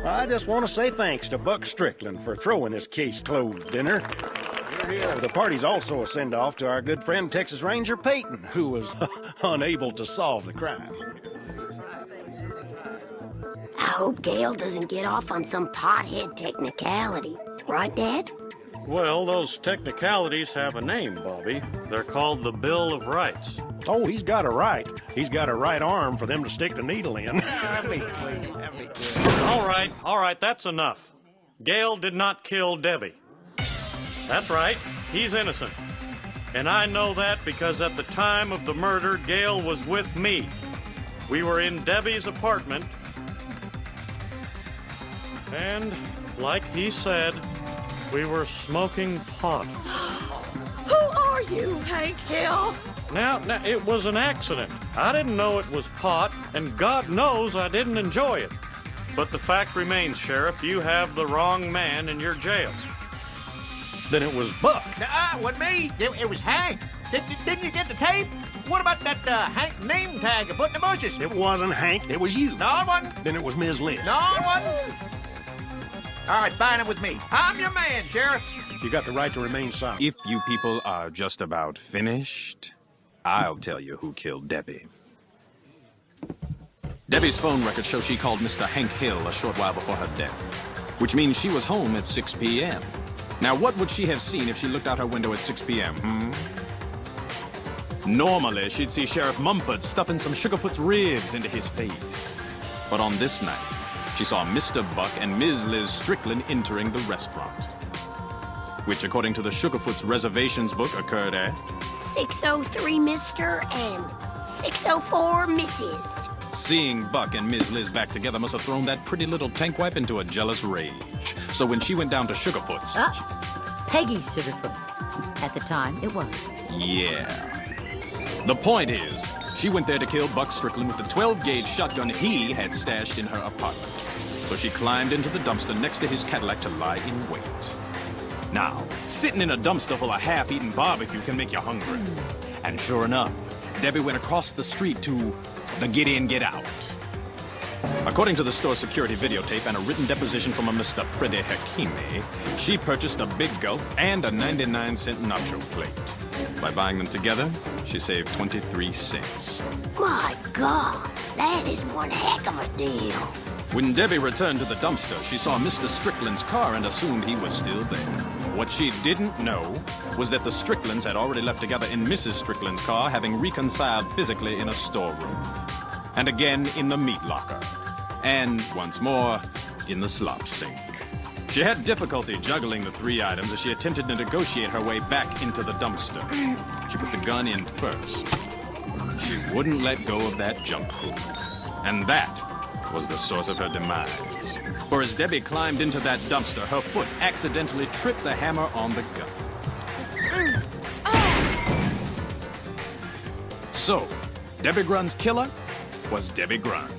I just want to say thanks to Buck Strickland for throwing this case-closed dinner. The party's also a send-off to our good friend Texas Ranger Peyton, who was unable to solve the crime. I hope Gail doesn't get off on some pothead technicality. Right, Dad? Well, those technicalities have a name, Bobby. They're called the Bill of Rights. Oh, he's got a right. He's got a right arm for them to stick the needle in. All right, that's enough. Gail did not kill Debbie. That's right, he's innocent. And I know that because at the time of the murder, Gail was with me. We were in Debbie's apartment. And, like he said, we were smoking pot. Who are you, Hank Hill? Now, it was an accident. I didn't know it was pot, and God knows I didn't enjoy it. But the fact remains, Sheriff, you have the wrong man in your jail. Then it was Buck. It wasn't me. It was Hank. Didn't you get the tape? What about that Hank name tag I put in the bushes? It wasn't Hank, it was you. No, it wasn't. Then it was Ms. Liz. No, it wasn't. All right, fine it with me. I'm your man, Sheriff. You got the right to remain silent. If you people are just about finished, I'll tell you who killed Debbie. Debbie's phone records show she called Mr. Hank Hill a short while before her death, which means she was home at 6 p.m. Now, what would she have seen if she looked out her window at 6 p.m., Normally, she'd see Sheriff Mumford stuffing some Sugarfoot's ribs into his face. But on this night, she saw Mr. Buck and Ms. Liz Strickland entering the restaurant, which, according to the Sugarfoot's reservations book, occurred at 603 Mr. and 604 Mrs. Seeing Buck and Ms. Liz back together must have thrown that pretty little tank wipe into a jealous rage. So when she went down to Sugarfoot's... Peggy Sugarfoot. At the time, it was. Yeah. The point is, she went there to kill Buck Strickland with the 12-gauge shotgun he had stashed in her apartment. So she climbed into the dumpster next to his Cadillac to lie in wait. Now, sitting in a dumpster full of half-eaten barbecue can make you hungry. And sure enough, Debbie went across the street to the Get In, Get Out. According to the store's security videotape and a written deposition from a Mr. Freddie Hakimi, she purchased a Big Gulp and a 99-cent nacho plate. By buying them together, she saved 23 cents. My God, that is one heck of a deal. When Debbie returned to the dumpster, she saw Mr. Strickland's car and assumed he was still there. What she didn't know was that the Stricklands had already left together in Mrs. Strickland's car, having reconciled physically in a storeroom. And again in the meat locker. And once more, in the slop sink. She had difficulty juggling the three items as she attempted to negotiate her way back into the dumpster. She put the gun in first. She wouldn't let go of that junk food. And that was the source of her demise. For as Debbie climbed into that dumpster, her foot accidentally tripped the hammer on the gun. So, Debbie Grund's killer was Debbie Grund.